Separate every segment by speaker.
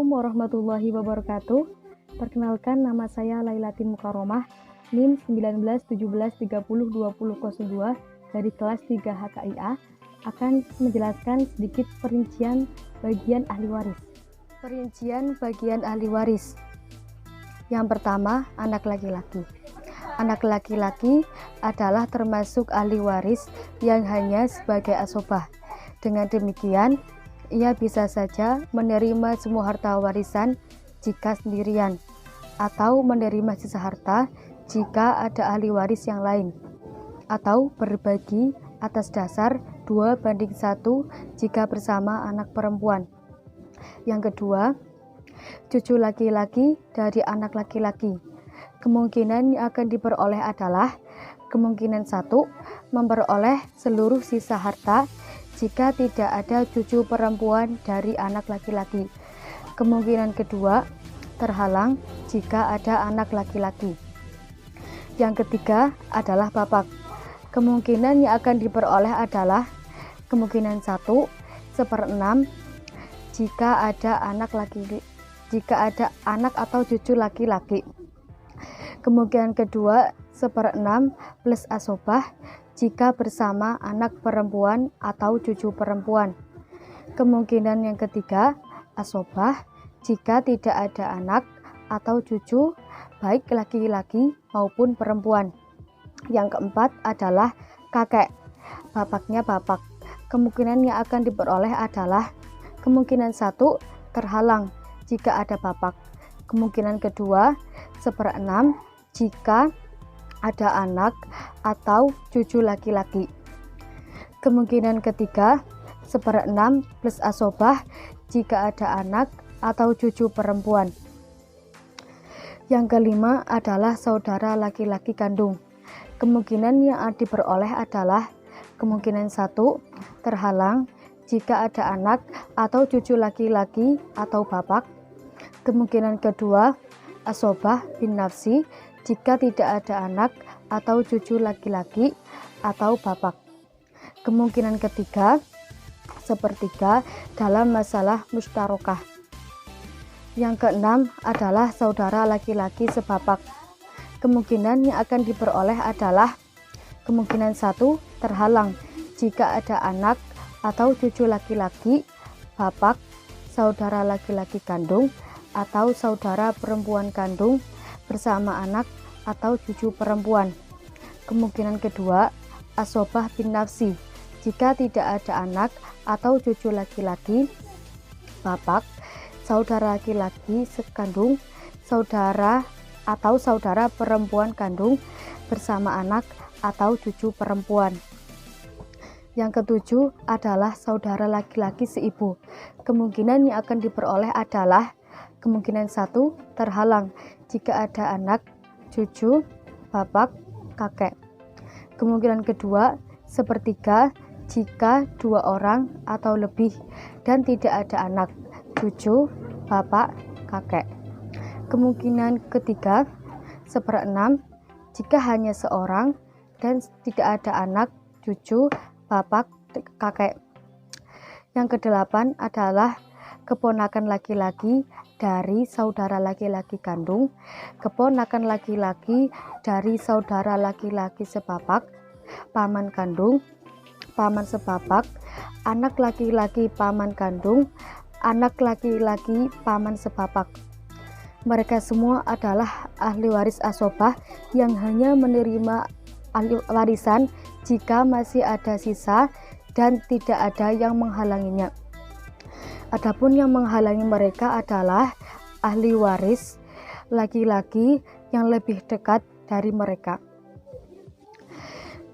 Speaker 1: Assalamualaikum warahmatullahi wabarakatuh. Perkenalkan, nama saya Lailatin Mukaromah, NIM 1917302002 dari kelas 3 HKIA, akan menjelaskan sedikit perincian bagian ahli waris. Perincian bagian ahli waris. Yang pertama, anak laki-laki. Anak laki-laki adalah termasuk ahli waris yang hanya sebagai asobah. Dengan demikian, ia bisa saja menerima semua harta warisan jika sendirian, atau menerima sisa harta jika ada ahli waris yang lain, atau berbagi atas dasar 2:1 jika bersama anak perempuan. Yang kedua, cucu laki-laki dari anak laki-laki. Kemungkinan yang akan diperoleh adalah kemungkinan 1, memperoleh seluruh sisa harta jika tidak ada cucu perempuan dari anak laki-laki. Kemungkinan kedua, terhalang jika ada anak laki-laki. Yang ketiga adalah bapak. Kemungkinan yang akan diperoleh adalah kemungkinan 1/6 jika ada anak atau cucu laki-laki. Kemungkinan kedua 1/6 plus asobah jika bersama anak perempuan atau cucu perempuan. Kemungkinan yang ketiga, asobah jika tidak ada anak atau cucu baik laki-laki maupun perempuan. Yang keempat adalah kakek, bapaknya bapak. Kemungkinan yang akan diperoleh adalah kemungkinan 1, terhalang jika ada bapak. Kemungkinan kedua 1/6 jika ada anak atau cucu laki-laki. Kemungkinan ketiga 1/6 plus asobah jika ada anak atau cucu perempuan. Yang kelima adalah saudara laki-laki kandung. Kemungkinan yang diperoleh adalah kemungkinan 1, terhalang jika ada anak atau cucu laki-laki atau bapak. Kemungkinan kedua, asobah bin nafsi jika tidak ada anak atau cucu laki-laki atau bapak. Kemungkinan ketiga, 1/3 dalam masalah mustarokah. Yang keenam adalah saudara laki-laki sebapak. Kemungkinan yang akan diperoleh adalah kemungkinan 1, terhalang jika ada anak atau cucu laki-laki, bapak, saudara laki-laki kandung, atau saudara perempuan kandung bersama anak atau cucu perempuan. Kemungkinan kedua, asobah bin nafsi jika tidak ada anak atau cucu laki-laki, bapak, saudara laki-laki sekandung, saudara atau saudara perempuan kandung bersama anak atau cucu perempuan. Yang ketujuh adalah saudara laki-laki seibu. Kemungkinan yang akan diperoleh adalah kemungkinan 1, terhalang jika ada anak, cucu, bapak, kakek. Kemungkinan kedua 1/3 jika 2 orang atau lebih dan tidak ada anak, cucu, bapak, kakek. Kemungkinan ketiga 1/6 jika hanya seorang dan tidak ada anak, cucu, bapak, kakek. Yang kedelapan adalah keponakan laki-laki dari saudara laki-laki kandung, keponakan laki-laki dari saudara laki-laki sebapak, paman kandung, paman sebapak, anak laki-laki paman kandung, anak laki-laki paman sebapak. Mereka semua adalah ahli waris asobah yang hanya menerima ahli warisan jika masih ada sisa dan tidak ada yang menghalanginya. Adapun yang menghalangi mereka adalah ahli waris laki-laki yang lebih dekat dari mereka.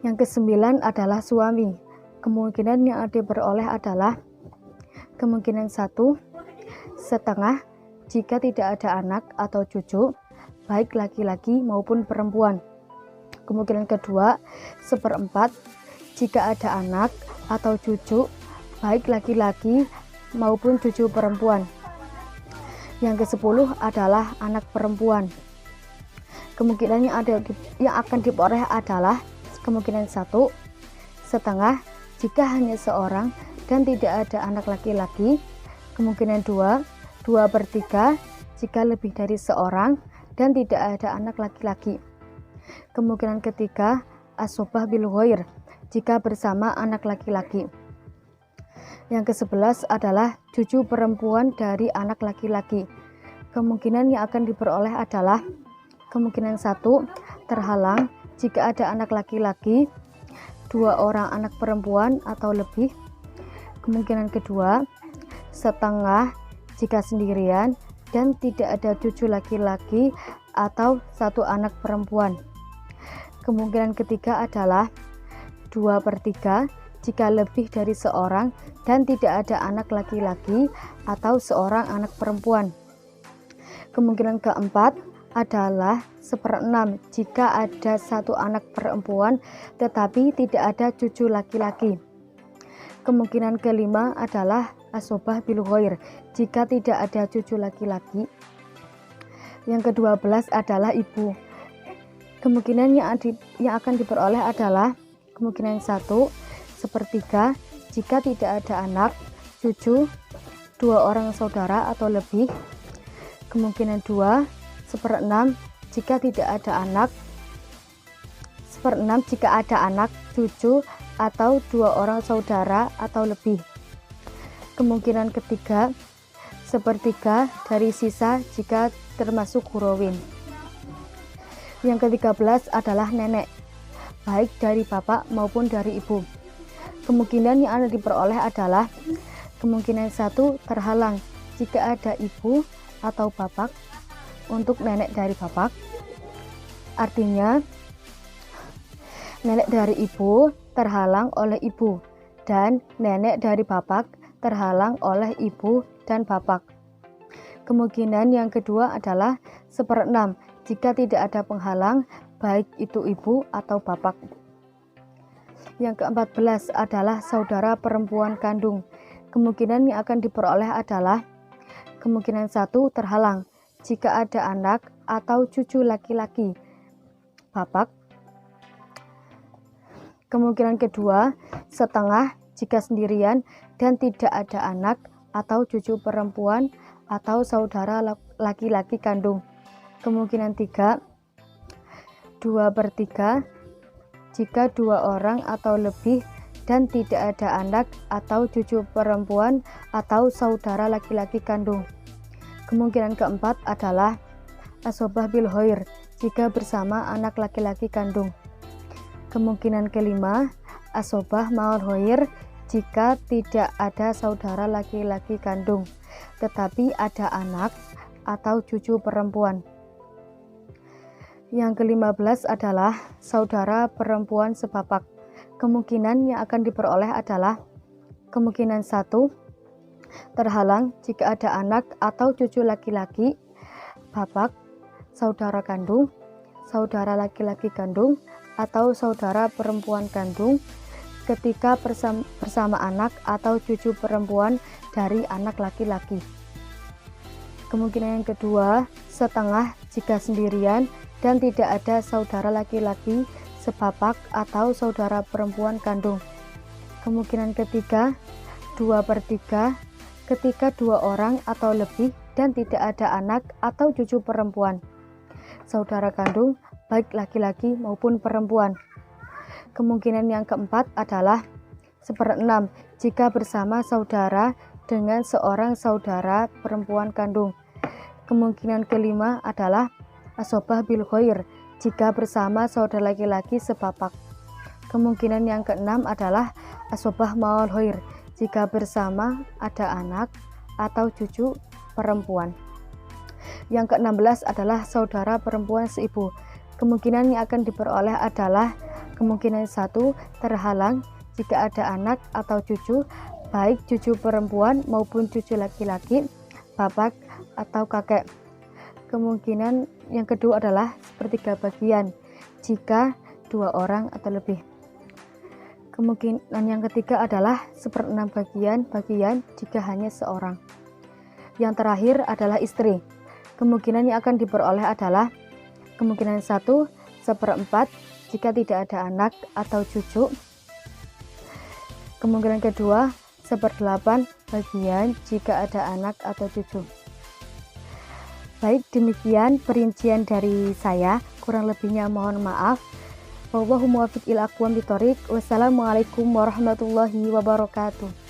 Speaker 1: Yang kesembilan adalah suami. Kemungkinan yang diperoleh adalah kemungkinan 1/2 jika tidak ada anak atau cucu, baik laki-laki maupun perempuan. Kemungkinan kedua 1/4 jika ada anak atau cucu, baik laki-laki maupun cucu perempuan. Yang ke-10 adalah anak perempuan. Kemungkinan yang akan diperoleh adalah kemungkinan 1/2 jika hanya seorang dan tidak ada anak laki-laki. Kemungkinan 2 2/3 jika lebih dari seorang dan tidak ada anak laki-laki. Kemungkinan ketiga, asobah bil ghair, jika bersama anak laki-laki. Yang ke-11 adalah cucu perempuan dari anak laki-laki. Kemungkinan yang akan diperoleh adalah kemungkinan 1, terhalang jika ada anak laki-laki, 2 orang anak perempuan atau lebih. Kemungkinan kedua, setengah jika sendirian dan tidak ada cucu laki-laki atau 1 anak perempuan. Kemungkinan ketiga adalah 2/3 jika lebih dari seorang dan tidak ada anak laki-laki atau seorang anak perempuan. Kemungkinan keempat adalah 1/6 jika ada 1 anak perempuan tetapi tidak ada cucu laki-laki. Kemungkinan kelima adalah asobah bil ghair, jika tidak ada cucu laki-laki. Yang ke-12 adalah ibu. Kemungkinan yang akan diperoleh adalah kemungkinan 1, 1/3 jika tidak ada anak, cucu, 2 orang saudara atau lebih. Kemungkinan 2, 1/6 jika tidak ada anak, 1/6 jika ada anak, cucu, atau 2 orang saudara atau lebih. Kemungkinan ketiga, 1/3 dari sisa jika termasuk hurowin. Yang ke-13 adalah nenek, baik dari bapak maupun dari ibu. Kemungkinan yang akan diperoleh adalah kemungkinan 1, terhalang jika ada ibu atau bapak untuk nenek dari bapak. Artinya nenek dari ibu terhalang oleh ibu dan nenek dari bapak terhalang oleh ibu dan bapak. Kemungkinan yang kedua adalah 1/6 jika tidak ada penghalang, baik itu ibu atau bapak. Yang ke-14 adalah saudara perempuan kandung. Kemungkinan yang akan diperoleh adalah kemungkinan 1, terhalang jika ada anak atau cucu laki-laki, bapak. Kemungkinan kedua, setengah jika sendirian dan tidak ada anak atau cucu perempuan atau saudara laki-laki kandung. Kemungkinan 3, 2/3 jika 2 orang atau lebih dan tidak ada anak atau cucu perempuan atau saudara laki-laki kandung. Kemungkinan keempat adalah asobah bil ghair, jika bersama anak laki-laki kandung. Kemungkinan kelima, asobah ma'al ghair, jika tidak ada saudara laki-laki kandung, tetapi ada anak atau cucu perempuan. Yang ke-15 adalah saudara perempuan sebapak. Kemungkinan yang akan diperoleh adalah kemungkinan 1, terhalang jika ada anak atau cucu laki-laki, bapak, saudara kandung, saudara laki-laki kandung, atau saudara perempuan kandung ketika bersama anak atau cucu perempuan dari anak laki-laki. Kemungkinan yang kedua, setengah jika sendirian dan tidak ada saudara laki-laki sebapak atau saudara perempuan kandung. Kemungkinan ketiga, 2/3 ketika 2 orang atau lebih dan tidak ada anak atau cucu perempuan, saudara kandung baik laki-laki maupun perempuan. Kemungkinan yang keempat adalah 1/6 jika bersama saudara dengan seorang saudara perempuan kandung. Kemungkinan kelima adalah asobah bil ghair, jika bersama saudara laki-laki sebapak. Kemungkinan yang keenam adalah asobah ma'al ghair, jika bersama ada anak atau cucu perempuan. Yang ke-16 adalah saudara perempuan seibu. Kemungkinan yang akan diperoleh adalah kemungkinan 1, terhalang jika ada anak atau cucu, baik cucu perempuan maupun cucu laki-laki, bapak atau kakek. Kemungkinan yang kedua adalah 1/3 bagian jika 2 orang atau lebih. Kemungkinan yang ketiga adalah 1/6 bagian jika hanya seorang. Yang terakhir adalah istri. Kemungkinan yang akan diperoleh adalah kemungkinan 1, 1/4 jika tidak ada anak atau cucu. Kemungkinan kedua, 1/8 bagian jika ada anak atau cucu. Baik, demikian perincian dari saya. Kurang lebihnya mohon maaf. Wallahu muwaffiq ila aqwamit thoriq. Wassalamualaikum warahmatullahi wabarakatuh.